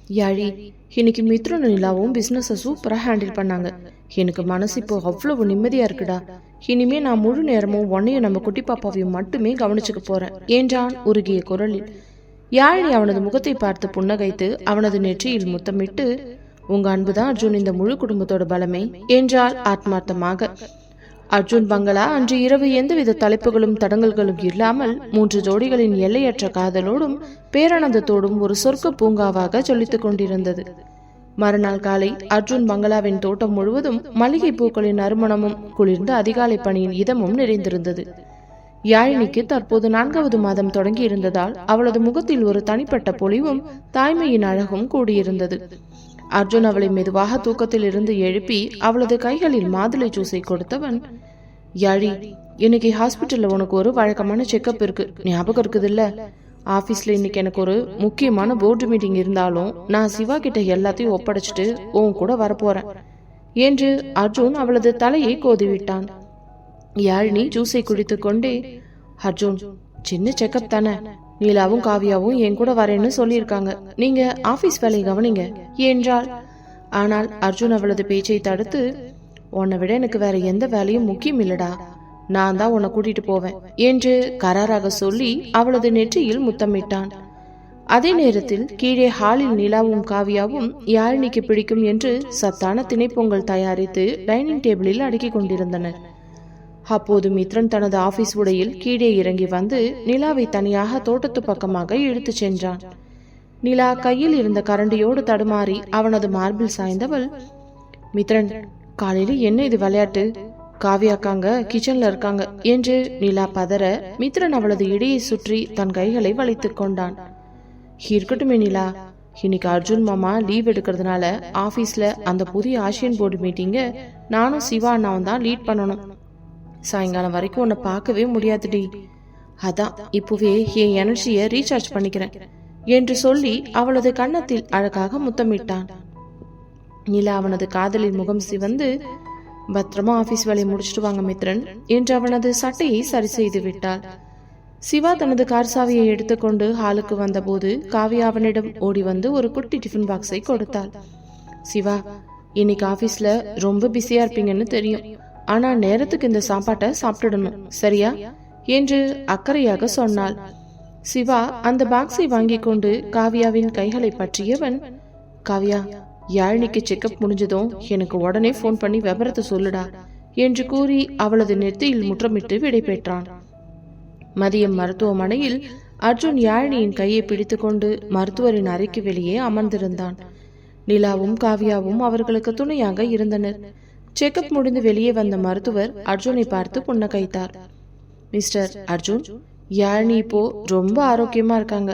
யாழி, இன்னைக்கு மித்ரன் நிலாவும் பிசினஸை சூப்பரா ஹேண்டில் பண்ணாங்க. எனக்கு மனசு இப்போ அவ்வளவு நிம்மதியா இருக்குடா. இனிமே நான் முழு நேரமும் உன்னையும் நம்ம குட்டி பாப்பாவையும் மட்டுமே கவனிச்சுக்க போறேன் என்றான் உருகிய குரலில். யாழினி அவனது முகத்தை பார்த்து புன்னகைத்து அவனது நெற்றியில் முத்தமிட்டு, உங்க அன்புதான் அர்ஜுன் இந்த முழு குடும்பத்தோட பலமே என்றாள் ஆத்மார்த்தமாக. அர்ஜுன் பங்களா அன்று இரவு எந்தவித தலைப்புகளும் தடங்கல்களும் இல்லாமல் 3 ஜோடிகளின் எல்லையற்ற காதலோடும் பேரானந்தத்தோடும் ஒரு சொர்க்க பூங்காவாக ஜொலித்துக் கொண்டிருந்தது. மறுநாள் காலை அர்ஜுன் பங்களாவின் தோட்டம் முழுவதும் மல்லிகை பூக்களின் நறுமணமும் குளிர்ந்த அதிகாலை பணியின் இதமும் நிறைந்திருந்தது. யாழினிக்கு தற்போது 4வது மாதம் தொடங்கி இருந்ததால் அவளது முகத்தில் ஒரு தனிப்பட்ட பொலிவும் தாய்மையின் அழகும் கூடியிருந்தது. அர்ஜுன் அவளை மெதுவாக தூக்கத்தில் இருந்து எழுப்பி அவளது கைகளில் மாதுளை ஜூஸை கொடுத்தவன், யாழி, இன்னைக்கு ஹாஸ்பிட்டல்ல உனக்கு ஒரு வழக்கமான செக்அப் இருக்கு, ஞாபகம் இருக்குது இல்ல? ஆபீஸ்ல இன்னைக்கு எனக்கு ஒரு முக்கியமான போர்டு மீட்டிங் இருந்தாலும் நான் சிவா கிட்ட எல்லாத்தையும் ஒப்படைச்சிட்டு உன் கூட வரப்போறேன் என்று அர்ஜுன் அவளது தலையை கோதிவிட்டான். யாழினி ஜூஸை குடித்து கொண்டே, அர்ஜுன், சின்ன செக்அப் தானே, நீலாவும் காவியாவும் என் கூட வரேன்னு சொல்லியிருக்காங்க, நீங்க ஆபீஸ் வேலையை கவனிங்க என்றாள். ஆனால் அர்ஜுன் அவளது பேச்சை தடுத்து, உன்னை விட எனக்கு வேற எந்த வேலையும் முக்கியம் இல்லடா, நான் தான் உன்னை கூட்டிட்டு போவேன் என்று கராராக சொல்லி அவளது நெற்றியில் முத்தமிட்டான். அதே நேரத்தில் கீழே ஹாலில் நிலாவும் காவியாவும் யாழினிக்கு பிடிக்கும் என்று சத்தான திணைப்பொங்கல் தயாரித்து டைனிங் டேபிளில் அடுக்கி கொண்டிருந்தனர். அப்போது மித்ரன் தனது ஆபீஸ் உடையில் கீழே இறங்கி வந்து நிலாவை தனியாக தோட்டத்து பக்கமாக இழுத்து சென்றான். நிலா கையில் இருந்த கரண்டியோடு தடுமாறி அவனது மார்பில் சாய்ந்தவள், மித்ரன், காலையில என்ன இது விளையாட்டு? காவியாக்காங்க கிச்சன்ல இருக்காங்க என்று நிலா பதற மித்ரன் அவளது இடையை சுற்றி தன் கைகளை வளைத்துக் கொண்டான். இருக்கட்டுமே நிலா, இன்னைக்கு அர்ஜுன் மாமா லீவ் எடுக்கிறதுனால ஆபீஸ்ல அந்த புதிய ஆசியன் போர்டு மீட்டிங்க நானும் சிவா அண்ணாவும் தான் லீட் பண்ணணும். சாயங்காலம் வரைக்கும் உன்னை பார்க்கவே முடியாதுடி, அதான் இப்பவே என் எனர்ஜியை ரீசார்ஜ் பண்ணிக்கிறேன் என்று சொல்லி அவளது கன்னத்தில் அழகாக முத்தமிட்டான். நிலா அவனது காதலின் முகம் சிவந்து, பத்திரமா ஆபீஸ் வேலையை முடிச்சுட்டு வாங்க மித்ரன் என்று அவனது சட்டையை சரி செய்து விட்டாள். சிவா தனது கார் சாவியை எடுத்துக்கொண்டு ஹாலுக்கு வந்தபோது காவியா அவனிடம் ஓடி வந்து ஒரு குட்டி டிஃபன் பாக்ஸை கொடுத்தாள். சிவா, இன்னைக்கு ஆபீஸ்ல ரொம்ப பிஸியா இருப்பீங்கன்னு தெரியும், ஆனா நேரத்துக்கு இந்த சாப்பாட்டை சாப்பிட்டுடணும், சரியா என்று அக்கறையாக சொன்னாள். சிவா அந்த பாக்ஸை வாங்கி கொண்டு காவியாவின் கைகளை பற்றியவன், காவியா, யாழினிக்கு செக்அப் முடிஞ்சதும் எனக்கு உடனே போன் பண்ணி விவரத்தை சொல்லுடா என்று கூறி அவளது நெத்தியில் முற்றமிட்டு விடை பெற்றான். மதியம் மருத்துவமனையில் அர்ஜுன் யாழினியின் கையை பிடித்துக்கொண்டு மருத்துவரின் அறைக்கு வெளியே அமர்ந்திருந்தான். நிலாவும் காவியாவும் அவர்களுக்கு துணையாக இருந்தனர். செக்அப் முடிந்து வெளியே வந்த மருத்துவர் அர்ஜுனை பார்த்து புன்னகைத்தார். மிஸ்டர் அர்ஜுன், யாழினி இப்போ ரொம்ப ஆரோக்கியமா இருக்காங்க,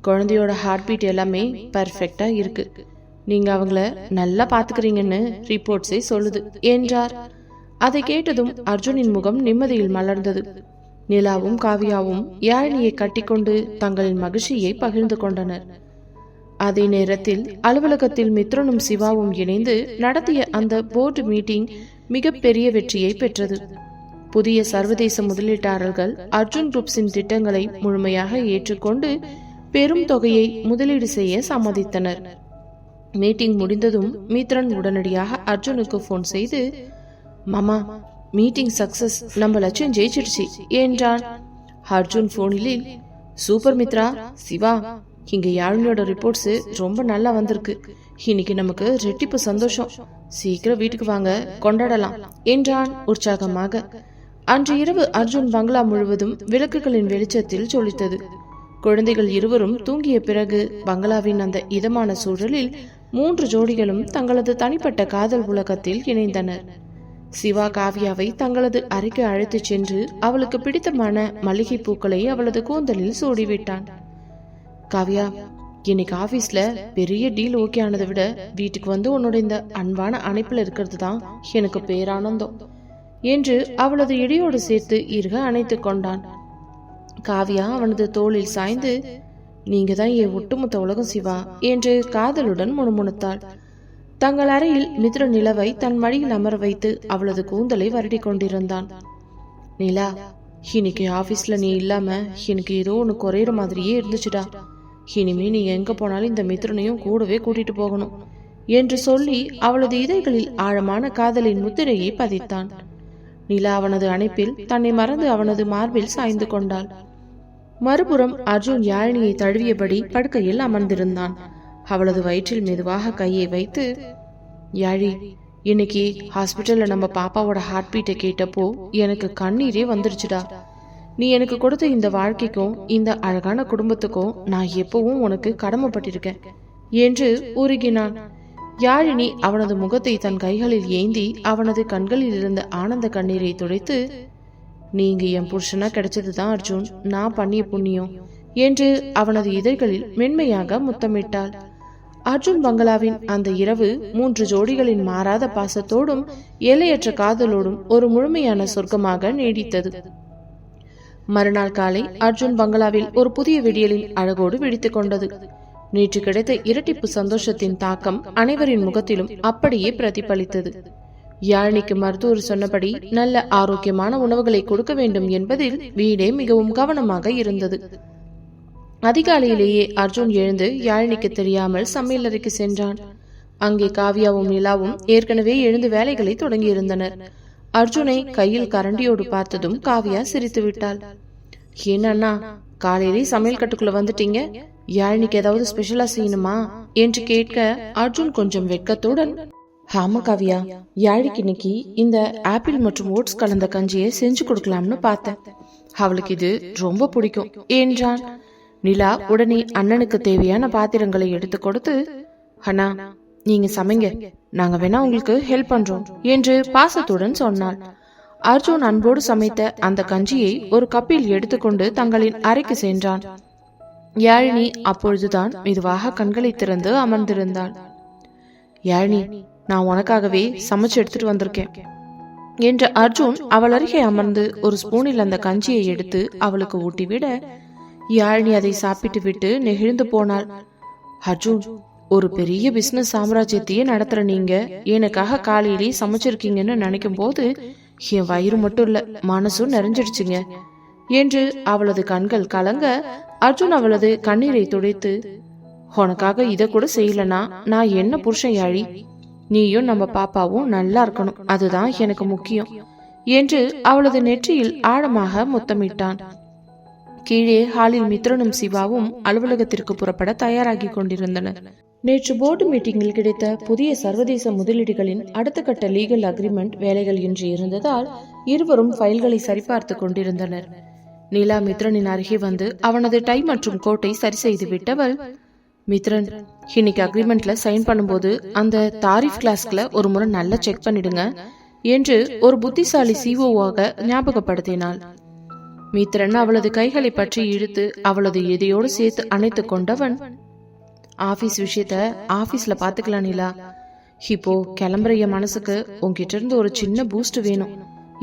குழந்தையோட ஹார்ட் பீட் எல்லாமே பர்ஃபெக்டா இருக்கு, நீங்க அவங்கள நல்லா பாத்துக்கிறீங்கன்னு ரிப்போர்ட்ஸை சொல்லுது என்றார். அதை கேட்டதும் அர்ஜுனின் முகம் நிம்மதியில் மலர்ந்தது. நிலாவும் காவியாவும் யாழினியை கட்டிக்கொண்டு தங்களின் மகிழ்ச்சியை பகிர்ந்து கொண்டனர். அதே நேரத்தில் அலுவலகத்தில் மித்ரனும் சிவாவும் இணைந்து நடத்திய அந்த போர்டு மீட்டிங் மிகப்பெரிய வெற்றியை பெற்றது. புதிய சர்வதேச முதலீட்டாளர்கள் அர்ஜுன் குரூப்ஸின் திட்டங்களை முழுமையாக ஏற்றுக்கொண்டு பெரும் தொகையை முதலீடு செய்ய சம்மதித்தனர். மீட்டிங் முடிந்ததும் மித்ரன் உடனடியாக அர்ஜுனுக்கு போன் செய்து, மாமா, மீட்டிங் சக்சஸ், நம்ம லட்சியம் ஜெயிச்சிடுச்சு என்றான். அர்ஜுன் போனில், சூப்பர் மித்ரா, சிவா, இங்க யாழினியோட ரிப்போர்ட்ஸ் ரொம்ப நல்லா வந்திருக்கு, இன்னைக்கு நமக்கு ரெட்டிப்பு சந்தோஷம், சீக்கிரம் வீட்டுக்கு வாங்க, கொண்டாடலாம் என்றான் உற்சாகமாக. அன்று இரவு அர்ஜுன் பங்களா முழுவதும் விளக்குகளின் வெளிச்சத்தில் ஜொலித்தது. குழந்தைகள் இருவரும் தூங்கிய பிறகு பங்களாவின் அந்த இதமான சூழலில் 3 ஜோடிகளும் தங்களது தனிப்பட்ட காதல் உலகத்தில் இணைந்தனர். சிவா காவியாவை தங்களது அறைக்கு அழைத்துச் சென்று அவளுக்கு பிடித்தமான மல்லிகை பூக்களை அவளது கூந்தலில் சூடிவிட்டான். காவியா, இன்னைக்கு ஆபீஸ்ல பெரிய டீல் ஓகே ஆனதை விட வீட்டுக்கு வந்து உன்னோட இந்த அன்பான அணைப்புல இருக்கிறது தான் எனக்கு பேரானந்தம் என்று அவளது இடையோடு சேர்த்து இருக அணைத்துக் கொண்டான். காவியா அவனது தோளில் சாய்ந்து, நீங்க தான் என் ஒட்டுமொத்த உலகம் சிவா என்று காதலுடன் முணுமுணுத்தாள். தங்கள் அறையில் மித்ர நிலவை தன் மடியில் அமர வைத்து அவளது கூந்தலை வருடி கொண்டிருந்தான். நிலா, இன்னைக்கு ஆபீஸ்ல நீ இல்லாம எனக்கு ஏதோ ஒன்று குறையிற மாதிரியே இருந்துச்சுடா. இனிமே நீ எங்க போனாலும் இந்த மித்ரனையும் கூடவே கூட்டிட்டு போகணும் என்று சொல்லி அவளது இதழ்களில் ஆழமான காதலின் முத்திரையை பதித்தான். நிலா அவனது அணைப்பில் தன்னை மறந்து அவனது மார்பில் சாய்ந்து கொண்டாள். மறுபுறம் அர்ஜுன் யாழினியை தழுவியபடி படுக்கையில் அமர்ந்திருந்தான். அவளது வயிற்றில் மெதுவாக கையை வைத்து, யாழி, இன்னைக்கு ஹாஸ்பிட்டல்ல நம்ம பாப்பாவோட ஹார்ட் பீட்டை கேட்டப்போ எனக்கு கண்ணீரே வந்துருச்சுடா. நீ எனக்கு கொடுத்த இந்த வாழ்க்கைக்கும் இந்த அழகான குடும்பத்துக்கும் நான் எப்பவும் உனக்கு கடமைப்பட்டிருக்கேன் என்று உருகினான். யாழினி அவனது முகத்தை தன் கைகளில் ஏந்தி அவனது கண்களில் இருந்த ஆனந்த கண்ணீரை துடைத்து, நீங்க என் புருஷனா கிடைச்சதுதான் அர்ஜுன், நான் பண்ணிய புண்ணியம் என்று அவனது இதழ்களில் மென்மையாக முத்தமிட்டாள். அர்ஜுன் பங்களாவின் அந்த இரவு 3 ஜோடிகளின் மாறாத பாசத்தோடும் எல்லையற்ற காதலோடும் ஒரு முழுமையான சொர்க்கமாக நீடித்தது. மறுநாள் காலை அர்ஜுன் பங்களாவில் ஒரு புதிய விடியலின் அழகோடு விழித்துக் கொண்டது. நேற்று கிடைத்த இரட்டிப்பு சந்தோஷத்தின் தாக்கம் அனைவரின் முகத்திலும் அப்படியே பிரதிபலித்தது. யாழினிக்கு மருத்துவர் சொன்னபடி நல்ல ஆரோக்கியமான உணவுகளை கொடுக்க வேண்டும் என்பதில் வீடே மிகவும் கவனமாக இருந்தது. அதிகாலையிலேயே அர்ஜுன் எழுந்து யாழினிக்கு தெரியாமல் சமையலறைக்கு சென்றான். அங்கே காவியாவும் நிலாவும் ஏற்கனவே எழுந்து வேலைகளை தொடங்கியிருந்தனர். அர்ஜுனை கையில் கரண்டியோடு பார்த்ததும் காவியா சிரித்து விட்டாள். ஏன்னா காலையிலே சமையல் கட்டுக்குள்ள வந்துட்டீங்க, யாழினிக்கு ஏதாவது ஸ்பெஷலா செய்யணுமா என்று கேட்க அர்ஜுன் கொஞ்சம் வெட்கத்துடன், ஆமா காவியா, யாழிக்கு இன்னைக்கு இந்த ஆப்பிள் மற்றும் ஓட்ஸ் கலந்த கஞ்சியை செஞ்சு கொடுக்கலாம்னு பார்த்தேன், அவளுக்கு இது ரொம்ப பிடிக்கும் என்றான். நிலா உடனே அண்ணனுக்கு தேவையான பாத்திரங்களை எடுத்து கொடுத்து, அண்ணா நீங்க சமைங்க, நாங்க வேணா உங்களுக்கு ஹெல்ப் பண்றோம் என்று பாசத்துடன் சொன்னாள். அர்ஜுன் அன்போடு சமைத்த அந்த கஞ்சியை ஒரு கப்பில் எடுத்துக்கொண்டு தங்களின் அறைக்கு சென்றான். யாழினி அப்பொழுதுதான் மெதுவாக கண்களை திறந்து அமர்ந்திருந்தாள். யாழினி, நான் உனக்காகவே சமைச்சு எடுத்துட்டு வந்திருக்கேன் என்று அர்ஜுன் அவள் அருகே அமர்ந்து ஒரு ஸ்பூனில் அந்த கஞ்சியை எடுத்து அவளுக்கு ஊட்டிவிட, யாழினி அதை சாப்பிட்டு விட்டு நெகிழ்ந்து போனாள். அர்ஜுன், ஒரு பெரிய பிசினஸ் சாம்ராஜ்யத்தையே நடத்துற நீங்க எனக்காக காலையிலே சமைச்சிருக்கீங்கன்னு நினைக்கும் போது என் வயிறு மட்டும் இல்ல, மனசும் நிறைஞ்சிடுச்சுங்க என்று அவளது கண்கள் கலங்க அர்ஜுன் அவளது கண்ணீரை துடைத்து, உனக்காக இத கூட செய்யலனா நான் என்ன புருஷன் யாழி, நீயும் நம்ம பாப்பாவும் நல்லா இருக்கணும், அதுதான் எனக்கு முக்கியம் என்று அவளது நெற்றியில் ஆழமாக முத்தமிட்டான். கீழே ஹாலில் மித்ரனும் சிவாவும் அலுவலகத்திற்கு புறப்பட தயாராகி கொண்டிருந்தனர். நேற்று போர்டு மீட்டிங்கில் கிடைத்த புதிய சர்வதேச முதலீடுகளின் அடுத்த கட்ட லீகல் அக்ரிமெண்ட் வேலைகள் இன்று இருந்ததால் இருவரும் ஃபைல்களை சரிபார்த்து கொண்டிருந்தனர். நிலா மித்ரனின் அருகே வந்து அவனது டை மற்றும் கோட்டை சரி செய்து விட்டவள், மித்ரன், இன்னைக்கு அக்ரிமெண்ட்ல சைன் பண்ணும்போது அந்த தாரிஃப் கிளாஸ்ல ஒரு முறை நல்லா செக் பண்ணிடுங்க என்று ஒரு புத்திசாலி சிஓவாக ஞாபகப்படுத்தினாள். மித்ரன் அவளது கைகளை பற்றி இழுத்து அவளது எதையோடு சேர்த்து அணைத்து கொண்டவன், ஆபீஸ் விஷயத்த ஆபீஸ்ல பாத்துக்கலாம் நிலா, இப்போ கிளம்புற என் மனசுக்கு உன்கிட்ட இருந்து ஒரு சின்ன பூஸ்ட் வேணும்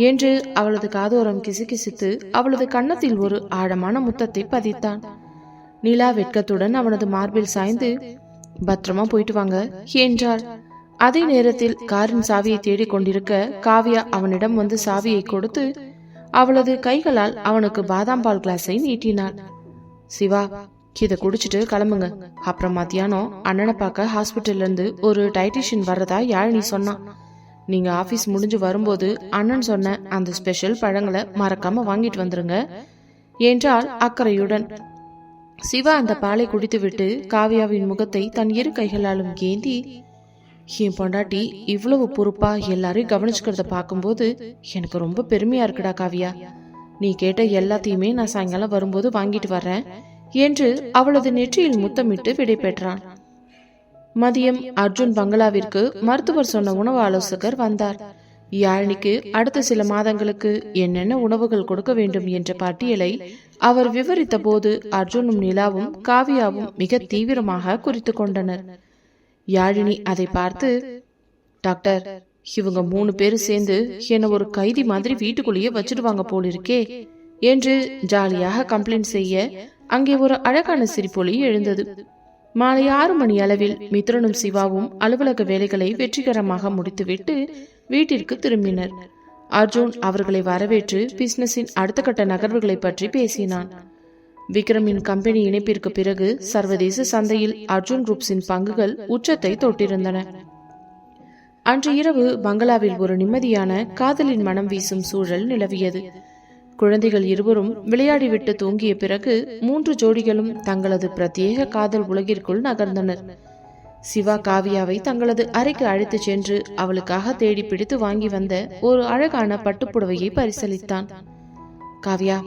என்று அவளது காதோரம் கிசுகிசுத்து அவளது கன்னத்தில் ஒரு ஆழமான முத்தத்தை பதித்தான். நிலா வெட்கத்துடன் அவனது மார்பில் சாய்ந்து, பத்திரமா போயிட்டு வாங்க என்றாள். அதே நேரத்தில் காரின் சாவியை தேடிக் கொண்டிருக்க காவியா அவனிடம் வந்து சாவியை கொடுத்து அவளது கைகளால் அவனுக்கு பாதாம் பால் கிளாஸை நீட்டினாள். சிவா, இதை குடிச்சிட்டு கிளம்புங்க, அப்புறம் மத்தியானம் அண்ணனை பார்க்க ஹாஸ்பிட்டல்ல இருந்து ஒரு டயட்டிஷியன் வர்றதா யாழினி சொன்னான், நீங்க ஆபீஸ் முடிஞ்சு வரும்போது அண்ணன் சொன்ன அந்த ஸ்பெஷல் பழங்களை மறக்காம வாங்கிட்டு வந்துருங்க என்றால் அக்கறையுடன். சிவா அந்த பாலை குடித்துவிட்டு காவியாவின் முகத்தை தன் இரு கைகளாலும் ஏந்தி, என் பொண்டாட்டி இவ்வளவு பொறுப்பா எல்லாரையும் கவனிச்சுக்கிறத பார்க்கும்போது எனக்கு ரொம்ப பெருமையா இருக்குடா காவியா, நீ கேட்ட எல்லாத்தையுமே நான் சாயங்காலம் வரும்போது வாங்கிட்டு வர்றேன் என்று அவளது நெற்றியில் முத்தமிட்டு விடை பெற்றான். மதியம் அர்ஜுன் பங்களாவிற்கு மருத்துவர் சொன்ன உணவு ஆலோசகர் வந்தார். யாழினிக்கு அடுத்த சில மாதங்களுக்கு என்னென்ன உணவுகள் கொடுக்க வேண்டும் என்ற பட்டியலை அவர் விவரித்த போது அர்ஜுனும் நிலாவும் காவியாவும் மிக தீவிரமாக குறித்து கொண்டனர். யாழினி அதை பார்த்து, டாக்டர், இவங்க 3 பேரும் சேர்ந்து என்ன ஒரு கைதி மாதிரி வீட்டுக்குள்ளேயே வச்சிடுவாங்க போலிருக்கே என்று ஜாலியாக கம்ப்ளைண்ட் செய்ய அங்கே ஒரு அழகான சிரிப்பொலி எழுந்தது. மாலை 6 மணி அளவில் மித்ரனும் சிவாவும் அலுவலக வேலைகளை வெற்றிகரமாக முடித்துவிட்டு வீட்டிற்கு திரும்பினர். அர்ஜுன் அவர்களை வரவேற்று பிசினஸின் அடுத்த கட்ட நகர்வுகளை பற்றி பேசினான். விக்ரமின் கம்பெனி இணைப்பிற்கு பிறகு சர்வதேச சந்தையில் அர்ஜுன் குரூப்ஸின் பங்குகள் உச்சத்தை தொட்டிருந்தன. அன்று இரவு பங்களாவில் ஒரு நிம்மதியான காதலின் மனம் வீசும் சூழல் நிலவியது. குழந்தைகள் இருவரும் விளையாடிவிட்டு தூங்கிய பிறகு 3 ஜோடிகளும் தங்களது பிரத்யேக காதல் உலகிற்குள் நகர்ந்தனர். சிவா காவியாவை தங்களது அறைக்கு அழைத்து சென்று அவளுக்காக தேடி பிடித்து வாங்கி வந்த ஒரு அழகான பட்டுப்புடவையை பரிசளித்தான். காவியா,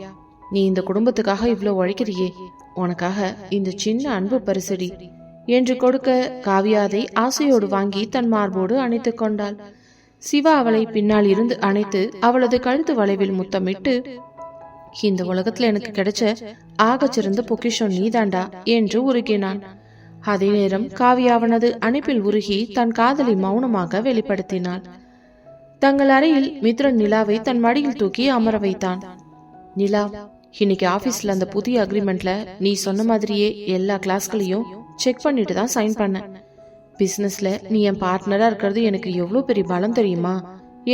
நீ இந்த குடும்பத்துக்காக இவ்வளவு உழைக்கிறியே, உனக்காக இந்த சின்ன அன்பு பரிசடி என்று கொடுக்க காவியா அதை ஆசையோடு வாங்கி தன் மார்போடு அணைத்துக் கொண்டாள். சிவா அவளை பின்னால் இருந்து அணைத்து அவளது கழுத்து வளைவில் முத்தமிட்டு, இந்த உலகத்துல எனக்கு கிடைச்ச ஆகச்சிறந்த பொக்கிஷம் நீதாண்டா என்று உருகினான். அதே நேரம் காவியா அவனது அணைப்பில் உருகி தன் காதலை மௌனமாக வெளிப்படுத்தினாள். தங்கள் அறையில் மித்ரன் நிலாவை தன் மடியில் தூக்கி அமர வைத்தான். நிலா, இன்னைக்கு ஆபீஸ்ல அந்த புதிய அக்ரிமெண்ட்ல நீ சொன்ன மாதிரியே எல்லா கிளாஸ்களையும் செக் பண்ணிட்டு தான் சைன் பண்ண. பிசினஸ்ல நீ என் பார்ட்னரா இருக்கிறது எனக்கு எவ்வளவு பெரிய பலம் தெரியுமா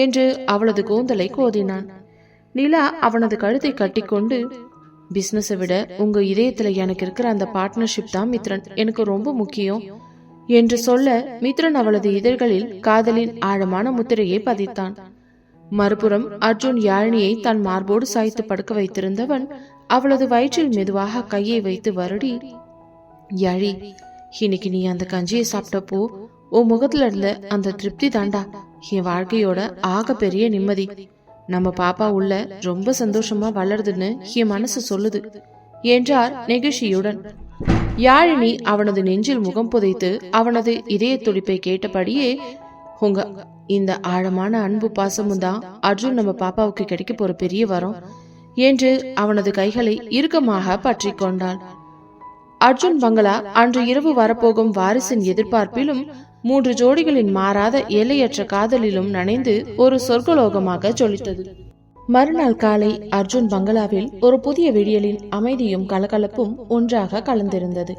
என்று அவளது கூந்தலை கோதினான். நிலா அவனது கழுத்தை கட்டிக்கொண்டு, பிசினஸை விட உங்க இதயத்துல எனக்கு இருக்கிற அந்த பார்ட்னர்ஷிப் தான் மித்ரன் எனக்கு ரொம்ப முக்கியம் என்று சொல்ல மித்ரன் அவளது இதழ்களில் காதலின் ஆழமான முத்திரையை பதித்தான். மறுபுறம் அர்ஜுன் யாழினியை தன் மார்போடு சாய்த்து படுக்க வைத்திருந்தவன் அவளது வயிற்றில் மெதுவாக கையை வைத்து வருடி, யாழி, இன்னைக்கு நீ அந்த கஞ்சியை சாப்பிட்டப்போ உன் முகத்துல இருந்த அந்த திருப்தி தாண்டா என் வாழ்க்கையோட ஆக பெரிய நிம்மதி. நம்ம பாப்பா உள்ள ரொம்ப சந்தோஷமா வளருதுன்னு என் மனசு சொல்லுது என்றார் நெகிழ்ச்சியுடன். யாழினி அவனது நெஞ்சில் முகம் புதைத்து அவனது இதய துடிப்பை கேட்டபடியே, உங்க இந்த ஆழமான அன்பு பாசமும் தான் அர்ஜுன் நம்ம பாப்பாவுக்கு கிடைக்க போற பெரிய வரம் என்று அவனது கைகளை இறுக்கமாக பற்றி கொண்டாள். அர்ஜுன் பங்களா அன்று இரவு வரப்போகும் வாரிசின் எதிர்பார்ப்பிலும் 3 ஜோடிகளின் மாறாத எல்லையற்ற காதலிலும் நனைந்து ஒரு சொர்க்கலோகமாக ஜொலித்தது. மறுநாள் காலை அர்ஜுன் பங்களாவில் ஒரு புதிய விடியலின் அமைதியும் கலகலப்பும் ஒன்றாக கலந்திருந்தது.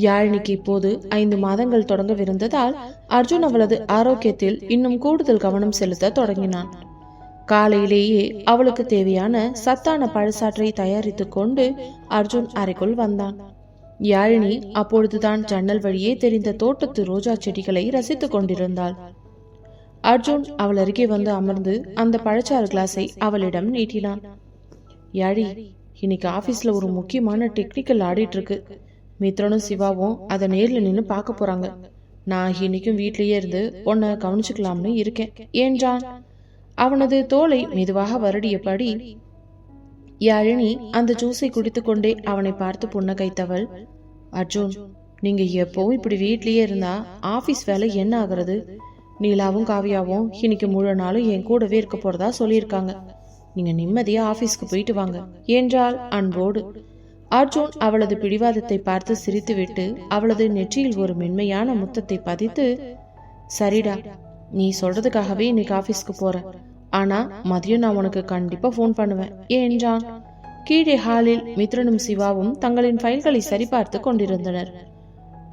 யாழினிக்கு இப்போது 5 மாதங்கள் தொடங்கவிருந்ததால் அர்ஜுன் அவளது ஆரோக்கியத்தில் இன்னும் கூடுதல் கவனம் செலுத்த தொடங்கினான். காலையிலேயே அவளுக்கு தேவையான சத்தான பழச்சாற்றை தயாரித்துக் கொண்டு அர்ஜுன் அறைக்குள் வந்தான். யாழினி அப்பொழுதுதான் ஜன்னல் வழியே தெரிந்த தோட்டத்து ரோஜா செடிகளை ரசித்துக் கொண்டிருந்தாள். அர்ஜுன் அவள் அருகே வந்து அமர்ந்து அந்த பழச்சாறு கிளாஸை அவளிடம் நீட்டினான். யாழி, இன்னைக்கு ஆபீஸ்ல ஒரு முக்கியமான டெக்னிக்கல் ஆடிட் இருக்கு. மித்ரனும் சிவாவும் அதை நேர்ல நின்று பார்க்க போறாங்க. நான் இன்னைக்கும் வீட்லயே இருந்து உன்னை கவனிச்சுக்கலாம்னு இருக்கேன் என்றான். அவனது தோலை மெதுவாக வருடியபடி யாழினி அந்த ஜூஸை குடித்துக் கொண்டே அவனை பார்த்து புன்னகைத்தவள், அர்ஜுன், நீங்க எப்பவும் இப்படி வீட்லயே இருந்தா ஆபீஸ் வேலை என்ன ஆகுறது? நீலாவும் காவியாவும் இன்னைக்கு முழு நாளும் என் கூடவே இருக்க போறதா சொல்லியிருக்காங்க. நீங்க நிம்மதியா ஆபீஸ்க்கு போயிட்டு வாங்க என்றாள் அன்போடு. அர்ஜுன் அவளது பிடிவாதத்தை பார்த்து சிரித்துவிட்டு அவளது நெற்றியில் ஒரு மென்மையான முத்தத்தை பதித்து, சரிடா, நீ சொல்றதுக்காகவே இன்னைக்கு ஆபீஸ்க்கு போற. ஆனா மதியம் நான் உனக்கு கண்டிப்பா போன் பண்ணுவேன் என்றான். கீழே ஹாலில் மித்ரனும் சிவாவும் தங்களின் ஃபைல்களை சரிபார்த்து கொண்டிருந்தனர்.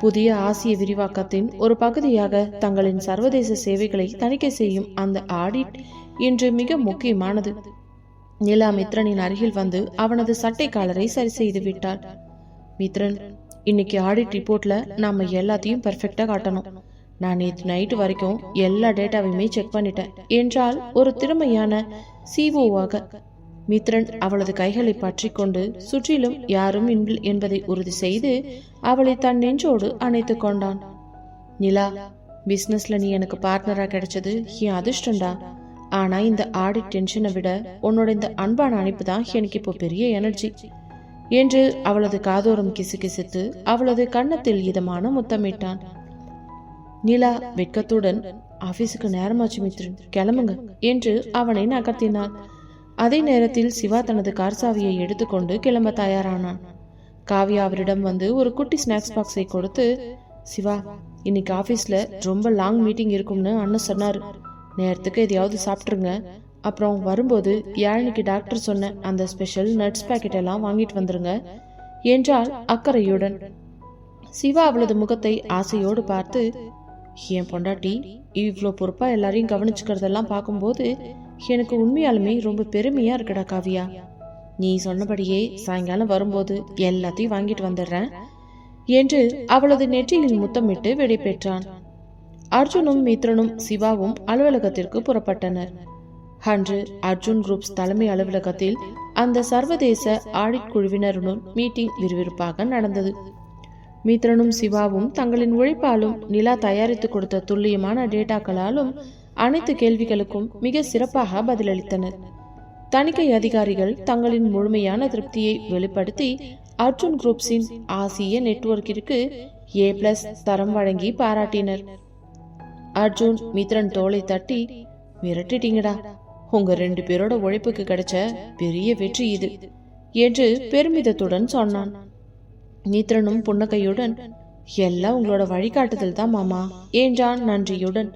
புதிய ஆசிய விரிவாக்கத்தின் ஒரு பகுதியாக தங்களின் சர்வதேச சேவைகளை தணிக்கை செய்யும் அந்த ஆடிட் இன்று மிக முக்கியமானது. நிலா மித்ரனின் அருகில் வந்து அவனது சட்டை காலரை சரி செய்து விட்டாள். மித்ரன், இன்னைக்கு ஆடிட் ரிப்போர்ட்ல நாம எல்லாத்தையும் பெர்ஃபெக்டா காட்டணும். நான் நேற்று நைட்டு வரைக்கும் எல்லா டேட்டாவையுமே செக் பண்ணிட்டேன் என்றால் ஒரு திறமையான சிஓவாக. மித்ரன் அவளது கைகளை பற்றி கொண்டு சுற்றிலும் யாரும் இல்லை என்பதை உறுதி செய்து அவளை தன் நெஞ்சோடு அணைத்து கொண்டான். நிலா, பிசினஸ்ல நீ எனக்கு பார்ட்னரா கிடைச்சது என் அதிர்ஷ்டண்டா. ஆனா இந்த ஆடிட் டென்ஷனை விட உன்னோட இந்த அன்பான அனுப்பு தான் எனக்கு இப்போ பெரிய எனர்ஜி என்று அவளது காதோரம் கிசுகிசுத்து அவளது கன்னத்தில் இதமான முத்தமிட்டான். நிலா வெட்கத்துடன், ஆபீஸுக்கு நேரமாச்சு மித்ரன், கிளம்புங்க என்று அவனை நகர்த்தினாள். அதே நேரத்தில் சிவா தனது கார் சாவியை எடுத்துக்கொண்டு கிளம்ப தயாரானான். காவியா அவரிடம் வந்து ஒரு குட்டி ஸ்நாக்ஸ் பாக்ஸை கொடுத்து, சிவா, இன்னைக்கு ஆபீஸ்ல ரொம்ப லாங் மீட்டிங் இருக்கும்னு அண்ணன் சொன்னாரு. நேரத்துக்கு எதையாவது சாப்பிட்டுருங்க. அப்புறம் வரும்போது யாழினிக்கு டாக்டர் சொன்ன அந்த ஸ்பெஷல் நட்ஸ் பேக்கெட் எல்லாம் வாங்கிட்டு வந்துருங்க என்றால் அக்கறையுடன். சிவா அவளது முகத்தை ஆசையோடு பார்த்து, என் பொண்டாட்டி இவ்வளோ பொறுப்பா எல்லாரையும் கவனிச்சுக்கிறதெல்லாம் பார்க்கும்போது எனக்கு உண்மையாலுமே ரொம்ப பெருமையா இருக்குடா காவியா நீ சொன்னபடியே சாயங்காலம் வரும்போது எல்லாத்தையும் வாங்கிட்டு வந்துடுறேன் என்று அவளது நெற்றியில் முத்தமிட்டு விடை பெற்றான். அர்ஜுனும் மித்ரனும் சிவாவும் அலுவலகத்திற்கு புறப்பட்டனர். அன்று அர்ஜுன் குரூப்ஸ் தலைமை அலுவலகத்தில் அந்த சர்வதேச ஆடிட் குழுவினருடன் மீட்டிங் விறுவிறுப்பாக நடந்தது. மித்ரனும் சிவாவும் தங்களின் உழைப்பாலும் நிலா தயாரித்து கொடுத்த துல்லியமான டேட்டாக்களாலும் அனைத்து கேள்விகளுக்கும் மிக சிறப்பாக பதிலளித்தனர். தணிக்கை அதிகாரிகள் தங்களின் முழுமையான திருப்தியை வெளிப்படுத்தி அர்ஜுன் குரூப்ஸின் ஆசிய நெட்வொர்க்கிற்கு A+ தரம் வழங்கி பாராட்டினர். அர்ஜுன் மித்ரன் தோளை தட்டி, மிரட்டிட்டீங்கடா, உங்க 2 பேரோட உழைப்புக்கு கிடைச்ச பெரிய வெற்றி இது என்று பெருமிதத்துடன் சொன்னான். மித்ரனும் புன்னகையுடன், எல்லாம் உங்களோட வழிகாட்டுதல் தான் மாமா என்றான் நன்றியுடன்.